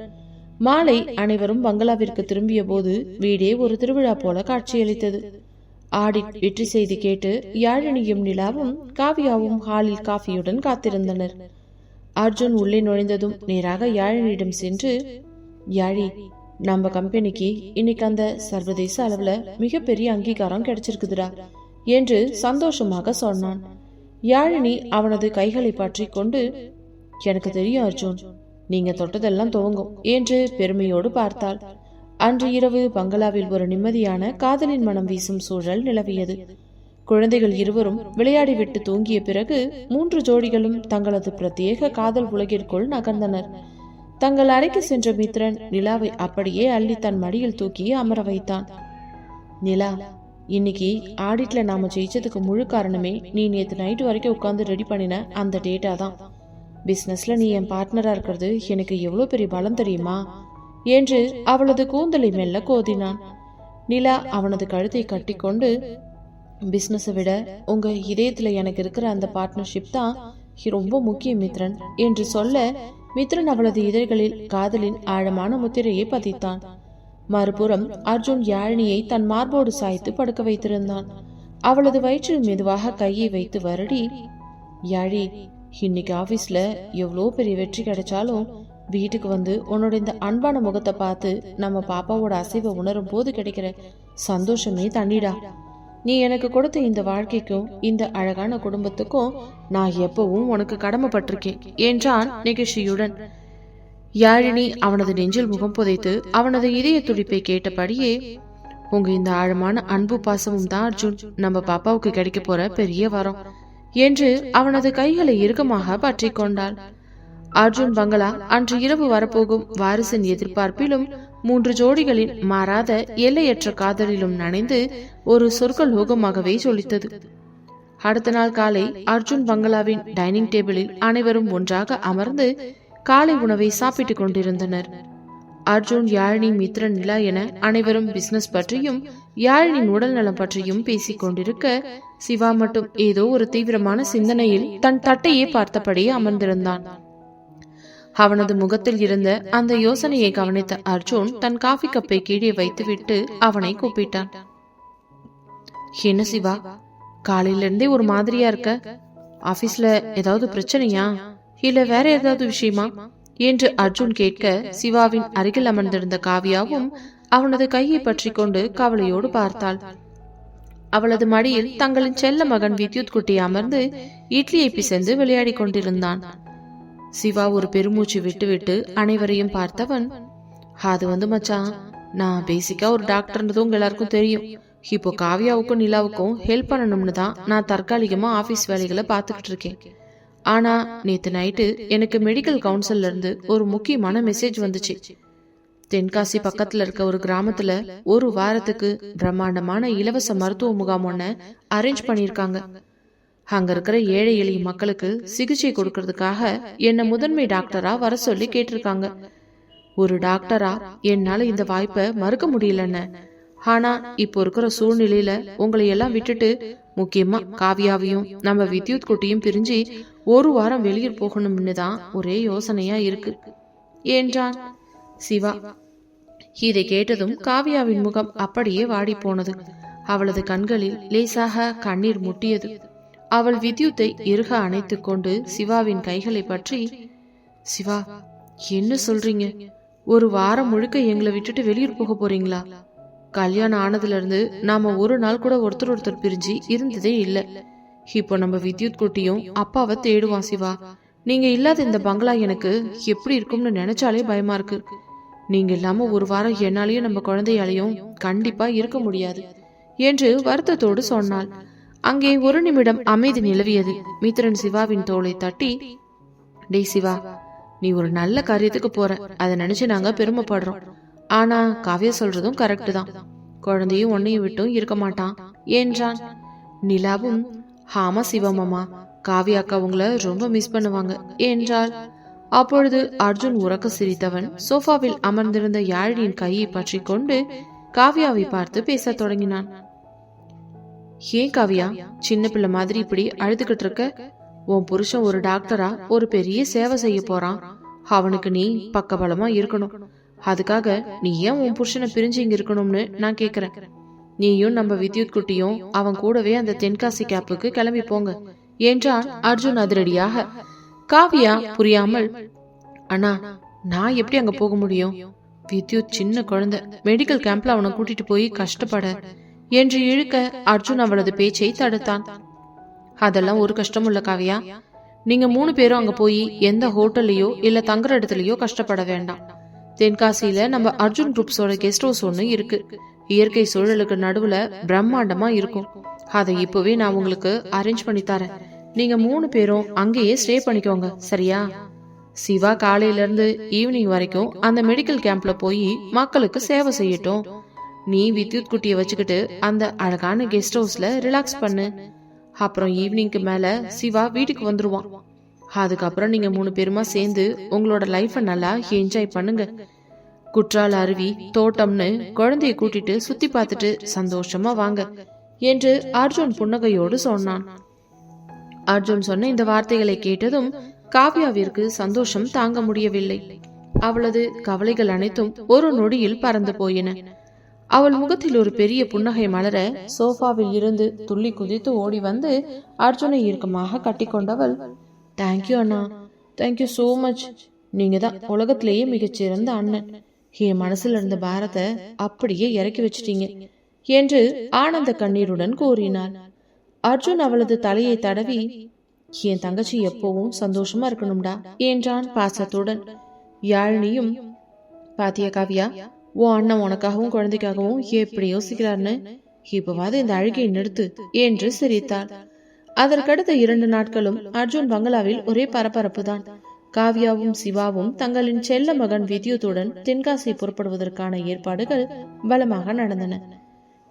மாலை அனைவரும் பங்களாவிற்கு திரும்பிய போது வீடே ஒரு திருவிழா போல காட்சியளித்தது. ஆடிட் வெற்றி செய்தி கேட்டு யாழினியும் நிலாவும் காவியாவும் ஹாலில் காஃபியுடன் காத்திருந்தனர். அர்ஜுன் உள்ளே நுழைந்ததும் நேராக யாழினியிடம் சென்று, யாழி, நம்ம கம்பெனிக்கு இன்னைக்கு அந்த சர்வதேச அளவுல மிகப்பெரிய அங்கீகாரம் கிடைச்சிருக்குதுடா என்று சந்தோஷமாக சொன்னான். யாழினி அவனது கைகளை பற்றி கொண்டு, எனக்கு தெரியும் அர்ஜுன், நீங்க தொட்டதெல்லாம் துவங்கும் என்று பெருமையோடு பார்த்தாள். அன்று இரவு பங்களாவில் ஒரு நிம்மதியான காதலின் மனம் வீசும் சூழல் நிலவியது. குழந்தைகள் இருவரும் விளையாடிவிட்டு தூங்கிய பிறகு 3 ஜோடிகளும் தங்களது பிரத்யேக காதல் உலகிற்குள் நகர்ந்தனர். தங்கள் அறைக்கு சென்ற மித்ரன் நிலாவை அப்படியே அள்ளி தன் மடியில் தூக்கி அமர வைத்தான். நிலா, இன்னைக்கு ஆடிட்ல நாம ஜெயிச்சதுக்கு முழு காரணமே நீ நேற்று நைட்டு வரைக்கும் உட்கார்ந்து ரெடி பண்ணின அந்த டேட்டா தான். பிசினஸ்ல நீ என் பார்ட்னரா இருக்கிறது எனக்கு எவ்வளவு பெரிய பலம் தெரியுமா என்று அவளது கூந்தலை மெல்ல கோதினான். நிலா அவனது கழுத்தை கட்டி கொண்டு, பிசினஸை விட உங்க இதயத்துல எனக்கு இருக்கிற அந்த பார்ட்னர்ஷிப் தான் ரொம்ப முக்கியம் மித்ரன் என்று சொல்ல, மித்ரன் அவளது இதழ்களில் காதலின் ஆழமான முத்திரையை பதித்தான். மறுபுறம் அர்ஜுன் யாழினியை தன் மார்போடு சாய்த்து படுக்க வைத்திருந்தான். அவளது வயிற்றில் மெதுவாக கையை வைத்து வருடி, யாழி, இன்னைக்கு ஆபீஸ்ல எவ்வளோ பெரிய வெற்றி கிடைச்சாலும் வீட்டுக்கு வந்து உன்னோட இந்த அன்பான முகத்தை பார்த்து நம்ம பாப்பாவோட அசைவை உணரும் போது கிடைக்கிற சந்தோஷமே தண்ணிடா. நீ எனக்கு கொடுத்த இந்த வாழ்க்கைக்கும் இந்த அழகான குடும்பத்துக்கும் நான் எப்பவும் உனக்கு கடமைப்பட்டிருக்கேன் என்றான் நெகிழ்ச்சியுடன். யாழினி அவனது நெஞ்சில் முகம் புதைத்து அவனது இதய துடிப்பை கேட்டபடியே, உங்க இந்த ஆழமான அன்பு பாசமும் தான் அர்ஜுன் நம்ம பாப்பாவுக்கு கிடைக்க போற பெரிய வரம் என்று அவனது கைகளை இறுக்கமாக பற்றி கொண்டாள். அர்ஜுன் பங்களா அன்று இரவு வரப்போகும் வாரிசின் எதிர்பார்ப்பிலும் 3 ஜோடிகளின் மாறாத எல்லையற்ற காதலிலும் நனைந்து ஒரு சொர்க்கலோகமாகவே ஜொலித்தது. அடுத்த நாள் காலை அர்ஜுன் பங்களாவின் டைனிங் டேபிளில் அனைவரும் ஒன்றாக அமர்ந்து காலை உணவை சாப்பிட்டுக் கொண்டிருந்தனர். அர்ஜுன், யாழினி, மித்ரன், நிலா என அனைவரும் பிசினஸ் பற்றியும் யாழினின் உடல் நலம் பற்றியும் பேசிக் கொண்டிருக்க, சிவா மட்டும் ஏதோ ஒரு தீவிரமான சிந்தனையில் தன் தட்டையே பார்த்தபடியே அமர்ந்திருந்தான். அவனது முகத்தில் இருந்த அந்த யோசனையை கவனித்த அர்ஜுன் தன் காஃபி கப்பை கீழே வைத்துவிட்டு அவனை கூப்பிட்டான். என்ன சிவா, காலையில இருந்தே ஒரு மாதிரியா இருக்க? ஆபீஸ்ல ஏதாவது பிரச்சனையா, இல்ல வேற ஏதாவது விஷயமா என்று அர்ஜுன் கேட்க, சிவாவின் அருகில் அமர்ந்திருந்த காவியாவும் அவனது கையை பற்றி கொண்டு கவலையோடு பார்த்தாள். அவளது மடியில் தங்களின் செல்ல மகன் வித்யுத் குட்டி அமர்ந்து இட்லியை பிசைந்து விளையாடி கொண்டிருந்தான். சிவா ஒரு பெருமூச்சு விட்டு அனைவரையும் பார்த்தவன், அது மச்சான், நான் பேசிக்கா ஒரு டாக்டர்ன்றதும் உங்க எல்லாருக்கும் தெரியும். இப்போ காவியாவுக்கும் நிலாவுக்கும் ஹெல்ப் பண்ணணும்னு தான் நான் தற்காலிகமா ஆபீஸ் வேலைகளை பார்த்துக்கிட்டு இருக்கேன். ஆனா நேத்து நைட்டு எனக்கு மெடிக்கல் கவுன்சில்ல இருந்து ஒரு முக்கியமான மெசேஜ் வந்துச்சு. தென்காசி பக்கத்துல இருக்க ஒரு கிராமத்துல ஒரு வாரத்துக்கு பிரம்மாண்டமான இலவச மருத்துவ முகாம் ஒன்ன அரேஞ்ச் பண்ணிருக்காங்க. அங்க இருக்கிற ஏழை எளிய மக்களுக்கு சிகிச்சை கொடுக்கறதுக்காக என்ன முதன்மை டாக்டரா வர சொல்லி கேட்டிருக்காங்க. ஒரு டாக்டரா என்னால இந்த வாய்ப்பை மறுக்க முடியலன்னு. ஆனா இப்போ இருக்கிற சூழ்நிலையில உங்களை எல்லாம் விட்டுட்டு, முக்கியமா காவியாவையும் நம்ம வித்யுத் குட்டியும் பிரிஞ்சு ஒரு வாரம் வெளியூர் போகணும்னு தான் ஒரே யோசனையா இருக்கு என்றான் சிவா. இதை கேட்டதும் காவியாவின் முகம் அப்படியே வாடி போனது. அவளது கண்களில் லேசாக கண்ணீர் முட்டியது. அவள் வித்யுத்தை இறுக அணைத்துக் கொண்டு சிவாவின் கைகளை பற்றி, சிவா, என்ன சொல்றீங்க? ஒரு வாரம் முழுக்க எங்களை விட்டுட்டு வெளியூர் போக போறீங்களா? கல்யாணம் ஆனதுல இருந்து நாம ஒரு நாள் கூட ஒருத்தர் ஒருத்தர் பிரிஞ்சு இருந்ததே இல்ல. இப்போ நம்ம வித்யுத் குட்டியும் அப்பாவை தேடுவான் சிவா. நீங்க இல்லாத இந்த பங்களா எனக்கு எப்படி இருக்கும்னு நினைச்சாலே பயமா இருக்கு. நீங்க இல்லாம ஒரு வாரம் என்னாலையும் நம்ம குழந்தையாலையும் கண்டிப்பா இருக்க முடியாது என்று வருத்தத்தோடு சொன்னாள். அங்கே ஒரு நிமிடம் அமைதி நிலவியது. மித்ரன் சிவாவின் தோளை தட்டி, டேய் சிவா, நீ ஒரு நல்ல காரியத்துக்கு போற, அதை நினைச்சு நாங்க பெருமைப்படுறோம். ஆனா காவியா சொல்றதும் கரெக்ட் தான். குழந்தையும் உன்னையும் விட்டும் இருக்க மாட்டான் என்றான். நிலாவும், ஆமா சிவமாமா, காவியா அக்கா உங்களை ரொம்ப மிஸ் பண்ணுவாங்க என்றாள். அப்பொழுது அர்ஜுன் உறக்க சிரித்தவன் சோஃபாவில் அமர்ந்திருந்த யாழினியின் கையை பற்றி கொண்டு காவியாவை பார்த்து பேச தொடங்கினான். ஏன் காவியா, சின்ன பிள்ளை மாதிரி இப்படி அழுதுகிட்டு இருக்க? உன் புருஷன் ஒரு டாக்டரா ஒரு பெரிய சேவை செய்ய போறான். அவனுக்கு நீ பக்கபலமா இருக்கணும். அதுக்காக நீ ஏன் உன் புருஷனை பிரிஞ்சு இங்க இருக்கணும்னு நான் கேக்குறேன். நீயும் நம்ம வித்யுத் குட்டியும் அவன் கூடவே அந்த தென்காசி கேப்புக்கு கிளம்பி போங்க என்றான் அர்ஜுன் அதிரடியாக. காவியா புரியாமல், அண்ணா நான் எப்படி அங்க போக முடியும்? வித்யுத் சின்ன குழந்தை, மெடிக்கல் கேம்ப்ல அவனை கூட்டிட்டு போய் கஷ்டப்பட என்று இழுக்க அர்ஜுன் அவளது பேச்சை தடுத்தான். அதெல்லாம் ஒரு கஷ்டமும் இல்ல காவியா. நீங்க 3 பேரும் அங்க போய் எந்த ஹோட்டல்லையோ இல்ல தங்குற இடத்துலயோ கஷ்டப்பட வேண்டாம். தென்காசியில நம்ம அர்ஜுன் குரூப்ஸோட கெஸ்ட் ஹவுஸ் ஒண்ணு இருக்கு. இயற்கை சூழலுக்கு நடுவுல பிரம்மாண்டமா இருக்கும். அதை இப்பவே நான் உங்களுக்கு அரேஞ்ச் பண்ணி தரேன். நீங்க 3 பேரும் அங்கேயே ஸ்டே பண்ணிக்கோங்க, சரியா? சிவா காலையில இருந்து ஈவினிங் வரைக்கும் அந்த மெடிக்கல் கேம்ப்ல போய் மக்களுக்கு சேவை செய்யட்டும். நீ வித்யுத் குட்டிய வச்சுக்கிட்டு அந்த அழகான கெஸ்ட் ஹவுஸ்ல ரிலாக்ஸ் பண்ணு. அப்புறம் ஈவினிங்க்கு மேல சிவா வீட்டுக்கு வந்துருவான். அதுக்கப்புறம் நீங்க 3 பேருமா சேர்ந்து உங்களோட லைஃப நல்லா என்ஜாய் பண்ணுங்க. குற்றால அருவி, தோட்டம்னு குழந்தைய கூட்டிட்டு சுத்தி பார்த்துட்டு சந்தோஷமா வாங்க என்று அர்ஜுன் புன்னகையோடு சொன்னான். அர்ஜுன் சொன்ன இந்த வார்த்தைகளை கேட்டதும் காவ்யாவிற்கு சந்தோஷம் தாங்க முடியவில்லை. அவளது கவலைகள் அனைத்தும் ஒரு நொடியில் பறந்து போயின. அவள் முகத்தில் ஒரு பெரிய புன்னகை மலர சோஃபாவில் இருந்து துள்ளி குதித்து ஓடி வந்து அர்ஜுனை இறுக்கமாக கட்டிக்கொண்டவள், தேங்க்யூ அண்ணா, தேங்க்யூ சோ மச். நீங்க தான் உலகத்திலேயே மிகச்சிறந்த அண்ணன். என் மனசுல இருந்த பாரத்தை அப்படியே இறக்கி வச்சிட்டீங்க என்று ஆனந்த கண்ணீருடன் கூறினாள். அர்ஜுன் அவளது தலையை தடவி, என் தங்கச்சி எப்பவும் சந்தோஷமா இருக்கணும்டா என்றான் பாசத்துடன். யாழினியும், பாத்தியா காவியா, உன் அண்ணன் உனக்காகவும் குழந்தைக்காகவும் எப்படி யோசிக்கிறார்னு, இப்பவாது இந்த அழுகையை நிறுத்து என்று சிரித்தாள். அதற்கடுத்த 2 நாட்களும் அர்ஜுன் பங்களாவில் ஒரே பரபரப்பு தான். காவ்யாவும் சிவாவும் தங்களின் செல்ல மகன் வித்யுத்துடன் தென்காசி புறப்படுவதற்கான ஏற்பாடுகள் பலமாக நடந்தன.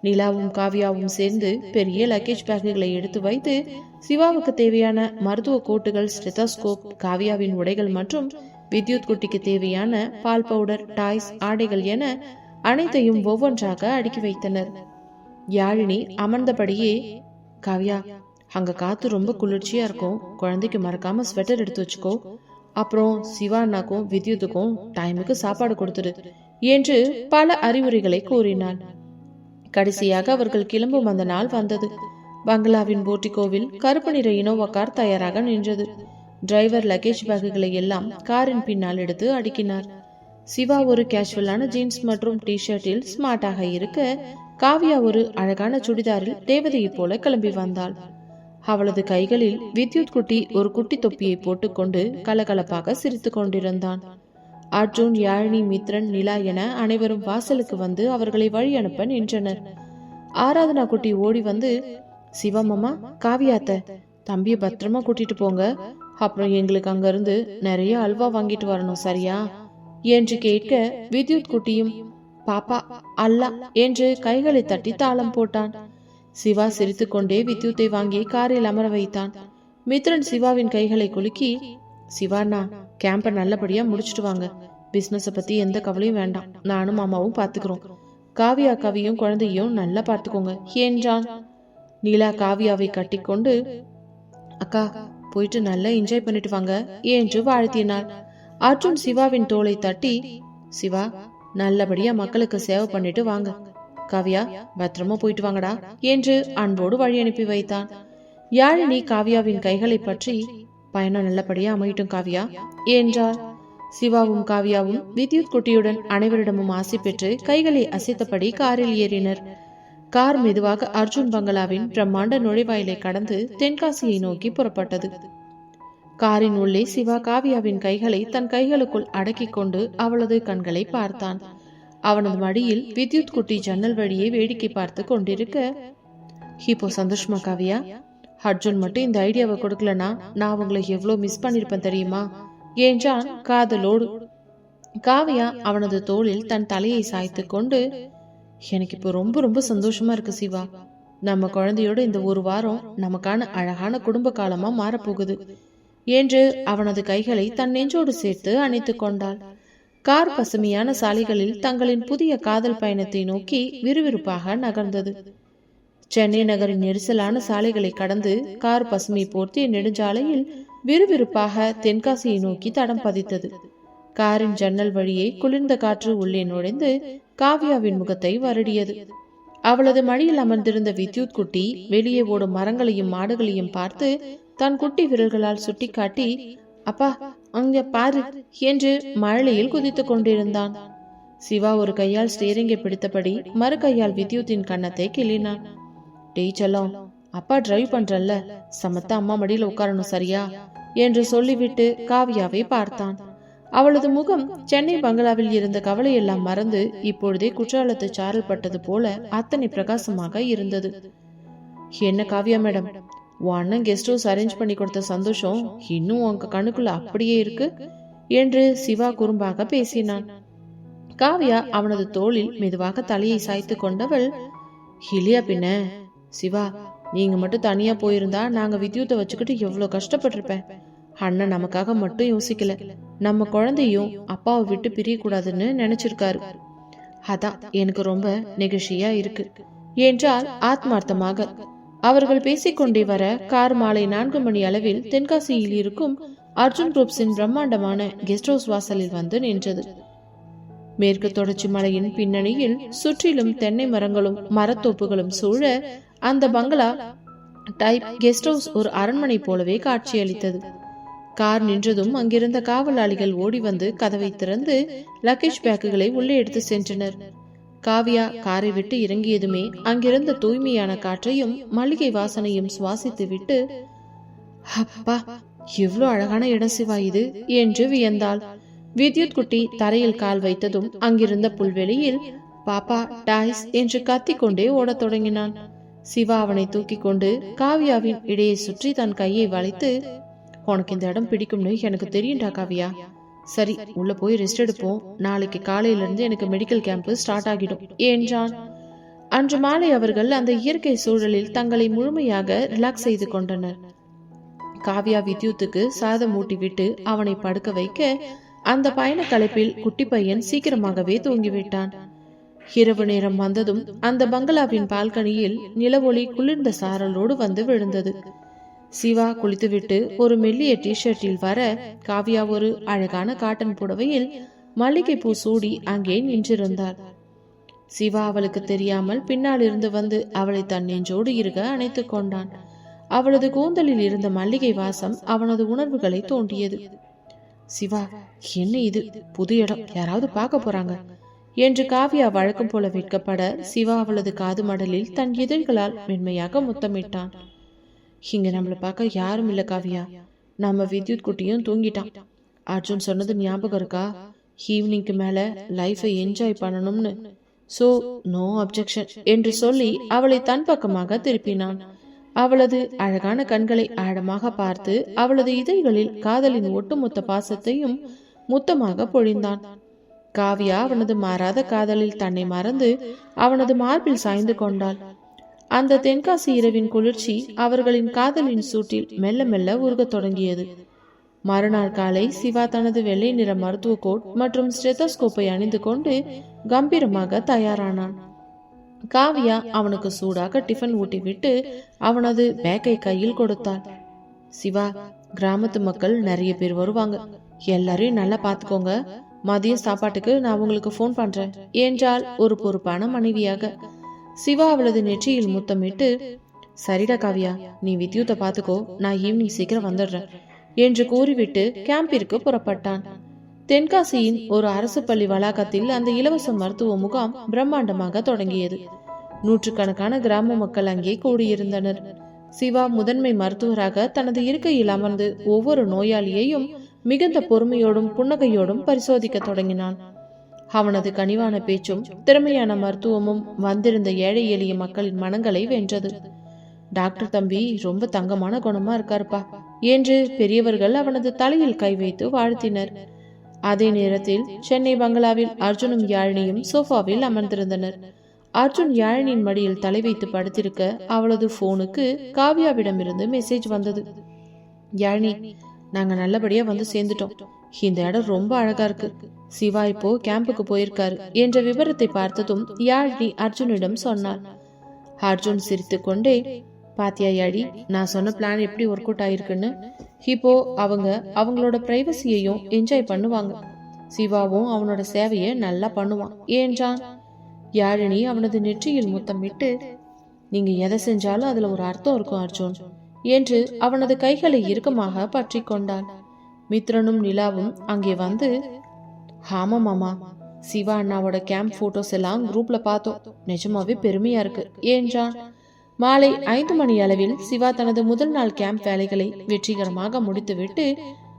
நிலாவும் காவ்யாவும் சேர்ந்து பெரிய லக்கேஜ் பேக்குகளை எடுத்து வைத்து சிவாவுக்கு தேவையான மருத்துவ கோட்டுகள், ஸ்டெத்தோஸ்கோப், காவ்யாவின் உடைகள் மற்றும் வித்யுத் குட்டிக்கு தேவையான பால் பவுடர், டாய்ஸ், ஆடைகள் என அனைத்தையும் ஒவ்வொன்றாக அடுக்கி வைத்தனர். யாழினி அமர்ந்தபடியே, காவ்யா, அங்க காத்து ரொம்ப குளிர்ச்சியா இருக்கும், குழந்தைக்கு மறக்காம ஸ்வெட்டர் எடுத்து வச்சுக்கோ. அப்புறம் சிவானாக்கும் வித்யுத்துக்கும் டைமுக்கு சாப்பாடு கொடுத்துரு என்று பல அறிவுரைகளை கூறினாள். கடைசியாக அவர்கள் கிளம்பும் அந்த நாள் வந்தது. பங்களாவின் போர்டிகோவில் கருப்பு நிற இனோவா கார் தயாராக நின்றது. டிரைவர் லக்கேஜ் பேக்குகளை எல்லாம் காரின் பின்னால் எடுத்து அடுக்கினார். சிவா ஒரு கேஷுவலான ஜீன்ஸ் மற்றும் டி ஷர்ட்டில் ஸ்மார்ட்டாக இருக்க, காவ்யா ஒரு அழகான சுடிதாரில் தேவதையை போல கிளம்பி வந்தாள். அவளது கைகளில் வித்யுத் குட்டி ஒரு குட்டி தொப்பியை போட்டுக்கொண்டு கலகலப்பாக சிரித்து கொண்டிருந்தான். அர்ஜுன், யாழினி, மித்ரன், நிலா என அனைவரும் வாசலுக்கு வந்து அவர்களை வழி அனுப்ப நின்றனர். ஆராதனா குட்டி ஓடி வந்து, சிவமாமா, காவியாத்த, தம்பிய பத்திரமா கூட்டிட்டு போங்க. அப்புறம் எங்களுக்கு அங்க இருந்து நிறைய அல்வா வாங்கிட்டு வரணும், சரியா என்று கேட்க, வித்யுத் குட்டியும் பாப்பா அல்லா என்று கைகளை தட்டி தாளம் போட்டான். சிவா சிரித்துக்கொண்டே வித்யுத்தை வாங்கி காரில் அமர வைத்தான். மித்ரன் சிவாவின் கைகளை குலுக்கி, சிவாண்ணா, கேம்ப நல்லபடியா முடிச்சுட்டு வாங்க. பிசினஸ பத்தி எந்த கவலையும் வேண்டாம், நானும் மாமாவும் பாத்துக்கிறோம். காவியா கவியும் குழந்தையும் நல்லா பார்த்துக்கோங்க என்றான். நீலா காவியாவை கட்டிக்கொண்டு, அக்கா போயிட்டு நல்லா என்ஜாய் பண்ணிட்டு வாங்க என்று வாழ்த்தினாள். அர்ஜுன் சிவாவின் தோளை தட்டி, சிவா, நல்லபடியா மக்களுக்கு சேவை பண்ணிட்டு வாங்க. காவியா, பத்திரமா போயிட்டு வாங்கடா என்று அன்போடு வழி அனுப்பி வைத்தான். யாழினி காவியாவின் கைகளை பற்றி, பயணம் நல்லபடியா அமையட்டும் காவியா என்றாள். சிவாவும் காவியாவும் வித்யுத் குட்டியுடன் அனைவரிடமும் ஆசை பெற்று கைகளை அசைத்தபடி காரில் ஏறினர். கார் மெதுவாக அர்ஜுன் பங்களாவின் பிரம்மாண்ட நுழைவாயிலை கடந்து தென்காசியை நோக்கி புறப்பட்டது. காரின் உள்ளே சிவா காவியாவின் கைகளை தன் கைகளுக்குள் அடக்கிக் கொண்டு அவளது கண்களை பார்த்தான். அவனது மடியில் வித்யுத் குட்டி ஜன்னல் வழியே வேடிக்கை பார்த்து கொண்டிருக்க, இப்போ சந்தோஷமா காவியா? அர்ஜுன் மட்டும் இந்த ஐடியாவை கொடுக்கலனா நான் உங்களை எவ்வளவு மிஸ் பண்ணிருப்பேன் தெரியுமா என்றான் காதலோடு. காவியா அவனது தோளில் தன் தலையை சாய்த்து கொண்டு, எனக்கு இப்போ ரொம்ப ரொம்ப சந்தோஷமா இருக்கு சிவா. நம்ம குழந்தையோட இந்த ஒரு வாரம் நமக்கான அழகான குடும்ப காலமா மாறப்போகுது என்று அவனது கைகளை தன் நெஞ்சோடு சேர்த்து அணைத்து கொண்டாள். கார் பசுமையான சாலைகளில் தங்களின் புதிய காதல் பயணத்தை நோக்கி விறுவிறுப்பாக நகர்ந்தது. சென்னை நகரின் நெரிசலான சாலைகளை கடந்து கார் பசுமை போர்த்திய நெடுஞ்சாலையில் விறுவிறுப்பாக தென்காசியை நோக்கி தடம் பதித்தது. காரின் ஜன்னல் வழியே குளிர்ந்த காற்று உள்ளே நுழைந்து காவியாவின் முகத்தை வருடியது. அவளது மடியில் அமர்ந்திருந்த வித்யுத் குட்டி வெளியே ஓடும் மரங்களையும் மாடுகளையும் பார்த்து தன் குட்டி விரல்களால் சுட்டிக்காட்டி, அப்பா அங்க பாரு என்று மழையில் குதித்துக் கொண்டிருந்தான். சிவா ஒரு கையால் ஸ்டீரிங்கை பிடித்தபடி மறு கையால் வித்யுத்தின் கன்னத்தை கிள்ளினான். டேய் செல்லம், அப்பா டிரைவ் பண்றல்ல, சமத்தா அம்மா மடியில உட்காரணும் சரியா என்று சொல்லிவிட்டு காவியாவை பார்த்தான். அவளது முகம் சென்னை பங்களாவில் இருந்த கவலையெல்லாம் மறந்து இப்பொழுதே குற்றாலத்து சாரல் பட்டது போல அத்தனை பிரகாசமாக இருந்தது. என்ன காவியா மேடம், உன் அண்ணன் கெஸ்ட் ஹவுஸ் அரேஞ்ச் பண்ணி கொடுத்த சந்தோஷம் இன்னும் உங்க கண்ணுக்குள்ள அப்படியே இருக்கு என்று சிவா குறும்பாக பேசினான். காவியா அவனது தோளில் மெதுவாக தலையை சாய்த்து கொண்டவள், இல்லையா பின்ன சிவா, நீங்க மட்டும் தனியா போயிருந்தா நாங்க வித்யுத்தை வச்சுக்கிட்டு எவ்வளவு கஷ்டப்பட்டிருப்பேன். அண்ணன் நமக்காக மட்டும் யோசிக்கல, நம்ம குழந்தையும் அப்பாவை விட்டு பிரியக்கூடாதுன்னு நினைச்சிருக்காரு. அதான் எனக்கு ரொம்ப நெகிழ்ச்சியா இருக்கு என்றால் ஆத்மார்த்தமாக. அவர்கள் பேசிக்கொண்டே வர கார் மாலை 4 மணி அளவில் தென்காசியில் இருக்கும் அர்ஜுன் குரூப்ஸின் பிரம்மாண்டமான கெஸ்ட் ஹவுஸ் வாசலில் வந்து நின்றது. மேற்கு தொடர்ச்சி மலையின் பின்னணியில் சுற்றிலும் தென்னை மரங்களும் மரத்தோப்புகளும் சூழ அந்த பங்களா டைப் கெஸ்ட் ஹவுஸ் ஒரு அரண்மனை போலவே காட்சியளித்தது. கார் நின்றதும் அங்கிருந்த காவலாளிகள் ஓடி வந்து கதவை திறந்து லக்கேஜ் பேக்குகளை உள்ளே எடுத்து சென்றனர். காவியா காரை விட்டு இறங்கியதுமே அங்கிருந்த தூய்மையான காற்றையும் மல்லிகை வாசனையும் சுவாசித்து விட்டு, அப்பா எவ்வளவு அழகான இடம் சிவா இது என்று வியந்தாள். வித்யுத் குட்டி தரையில் கால் வைத்ததும் அங்கிருந்த புல்வெளியில் பாப்பா டாய்ஸ் என்று கத்திக்கொண்டே ஓடத் தொடங்கினான். சிவா அவனை தூக்கி கொண்டு காவியாவின் இடையை சுற்றி தன் கையை வளைத்து, உனக்கு இந்த இடம் பிடிக்கும்னு எனக்கு தெரியும்டா காவியா. சரி, உள்ள போய் ரெஸ்ட் எடுப்போம், நாளைக்கு காலையில இருந்து எனக்கு மெடிக்கல் கேம்ப் ஸ்டார்ட் ஆகிடும் என்றான். அன்று மாலை அவர்கள் அந்த இயற்கை சூழலில் தங்களை முழுமையாக ரிலாக்ஸ் செய்து கொண்டனர். காவியா வித்யுத்துக்கு சாதம் ஊட்டிவிட்டு அவனை படுக்க வைக்க அந்த பயண களைப்பில் குட்டி பையன் சீக்கிரமாகவே தூங்கிவிட்டான். இரவு நேரம் வந்ததும் அந்த பங்களாவின் பால்கனியில் நிலவொளி குளிர்ந்த சாரலோடு வந்து விழுந்தது. சிவா குளித்துவிட்டு ஒரு மெல்லிய டிஷர்ட்டில் வர காவியா ஒரு அழகான காட்டன் புடவையில் மல்லிகை பூ சூடி அங்கே நின்றிருந்தாள். சிவா அவளுக்கு தெரியாமல் பின்னால் இருந்து வந்து அவளை தன் நெஞ்சோடு இருக அணைத்து கொண்டான். அவளது கூந்தலில் இருந்த மல்லிகை வாசம் அவனது உணர்வுகளை தோண்டியது. சிவா, என்ன இது புது இடம், யாராவது பார்க்க போறாங்க என்று காவியா வழக்கம் போல வெட்கப்பட சிவா அவளது காது மடலில் தன் இதழ்களால் மென்மையாக முத்தமிட்டான். இங்க நம்மளை பார்க்க யாரும் இல்ல காவியா, நம்ம வித்யுத் குட்டியும் தூங்கிட்டான். அர்ஜுன் சொன்னது ஞாபகம் இருக்கா? ஈவினிங்க்கு மேல லைஃபை என்ஜாய் பண்ணணும்னு. சோ நோ அப்ஜெக்ஷன் என்று சொல்லி அவளை தன் பக்கமாக திருப்பினான். அவளது அழகான கண்களை ஆழமாக பார்த்து அவளது இதழ்களில் காதலின் ஒட்டுமொத்த பாசத்தையும் முத்தமாக பொழிந்தான். காவியா அவனது மாறாத காதலில் தன்னை மறந்து அவனது மார்பில் சாய்ந்து கொண்டாள். அந்த தென்காசி இரவின் குளிர்ச்சி அவர்களின் காதலின் சூட்டில் மெல்ல மெல்ல உருகத் தொடங்கியது. மறுநாள் காலை சிவா தனது வெள்ளை நிற மருத்துவ கோட் மற்றும் ஸ்டெத்தோஸ்கோப்பை அணிந்து கொண்டு கம்பீரமாக தயாரானான். காவியா அவனுக்கு சூடாக டிஃபன் ஊட்டிவிட்டு அவனது பேக்கை கையில் கொடுத்தாள். சிவா, கிராமத்து மக்கள் நிறைய பேர் வருவாங்க, எல்லாரையும் நல்லா பாத்துக்கோங்க, மதிய சாப்பாட்டுக்கு நான் உங்களுக்கு போன் பண்றேன் என்றாள் ஒரு பொறுப்பான மனைவியாக. சிவா அவளது நெற்றியில் முத்தமிட்டு, சரிடா காவியா, நீ வித்யுத்தை பாத்துக்கோ, நான் ஈவினிங் சீக்கிரம் வந்துடுறேன் என்று கூறிவிட்டு கேம்பிற்கு புறப்பட்டான். தென்காசியின் ஒரு அரசு பள்ளி வளாகத்தில் அந்த இலவச மருத்துவ முகாம் பிரம்மாண்டமாக தொடங்கியது. நூற்றுக்கணக்கான கிராம மக்கள் அங்கே கூடியிருந்தனர். சிவா முதன்மை மருத்துவராக தனது இருக்கையில் அமர்ந்து ஒவ்வொரு நோயாளியையும் மிகுந்த பொறுமையோடும் புன்னகையோடும் பரிசோதிக்க தொடங்கினான். அவனது கனிவான பேச்சும் திறமையான மருத்துவமும் வந்திருந்த ஏழை எளிய மக்களின் மனங்களை வென்றது. டாக்டர் தம்பி ரொம்ப தங்கமான குணமா இருக்காருப்பா என்று பெரியவர்கள் அவனது தலையில் கை வைத்து வாழ்த்தினர். அதே நேரத்தில் சென்னை பங்களாவில் அர்ஜுனும் யாழினியும் சோஃபாவில் அமர்ந்திருந்தனர். அர்ஜுன் யாழினியின் மடியில் தலை வைத்து படுத்திருக்க அவளது போனுக்கு காவ்யாவிடமிருந்து மெசேஜ் வந்தது. யாழினி, நாங்க நல்லபடியா வந்து சேர்ந்துட்டோம். இந்த இடம் ரொம்ப அழகா இருக்கு. சிவா இப்போ கேம்புக்கு போயிருக்காரு என்ற விவரத்தை பார்த்ததும் யாழினி அர்ஜுனிடம் சொன்னார். அர்ஜுன் சிரித்து கொண்டே, பாத்தியா யாழி, நான் சொன்ன பிளான் எப்படி ஒர்க் அவுட் ஆயிருக்குன்னு. இப்போ அவங்களோட பிரைவசியையும் என்ஜாய் பண்ணுவாங்க. சிவாவும் அவனோட சேவையை நல்லா பண்ணுவான் என்றான். யாழினி அவனது நெற்றியில் முத்தமிட்டு, நீங்க எதை செஞ்சாலும் அதுல ஒரு அர்த்தம் இருக்கும் அர்ஜுன் என்று அவனது கைகளை இறுக்கமாக பற்றி கொண்டான். மித்ரனும் நிலாவும் அங்கே வந்து, ஆமா மாமா, சிவா அண்ணாவோட கேம்ப் போட்டோஸ் எல்லாம் குரூப்ல பார்த்தோம், நிஜமாவே பெருமையா இருக்கு என்றான். மாலை 5 மணி அளவில் சிவா தனது முதல் நாள் கேம்ப் வேலைகளை வெற்றிகரமாக முடித்துவிட்டு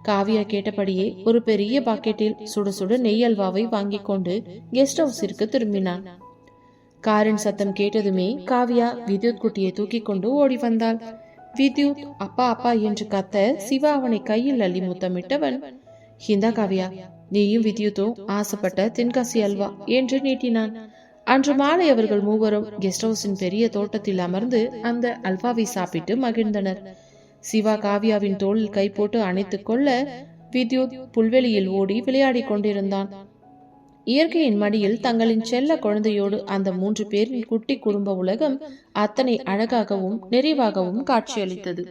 காவியா கேட்டபடியே ஒரு பெரிய பாக்கெட்டில் சுட சுட நெய் அல்வாவை வாங்கி கொண்டு கெஸ்ட் ஹவுஸிற்கு திரும்பினான். காரின் சத்தம் கேட்டதுமே காவியா வித்யுத் குட்டியை தூக்கி கொண்டு ஓடி வந்தாள். வித்யுத் அப்பா அப்பா என்று கத்த சிவா அவனை கையில் அள்ளி முத்தமிட்டவன், இந்தா காவியா, நீயும் வித்யுத்தும் ஆசைப்பட்ட தென்காசி அல்வா என்று நீட்டினான். அன்று மாலை அவர்கள் மூவரும் கெஸ்ட் ஹவுஸின் பெரிய தோட்டத்தில் அமர்ந்து அந்த அல்வாவை சாப்பிட்டு மகிழ்ந்தனர். சிவா காவியாவின் தோளில் கை போட்டு அணைத்துக் கொள்ள வித்யுத் புல்வெளியில் ஓடி விளையாடி கொண்டிருந்தான். இயற்கையின் மடியில் தங்களின் செல்ல குழந்தையோடு அந்த 3 பேரின் குட்டி குடும்ப உலகம் அத்தனை அழகாகவும் நிறைவாகவும் காட்சியளித்தது.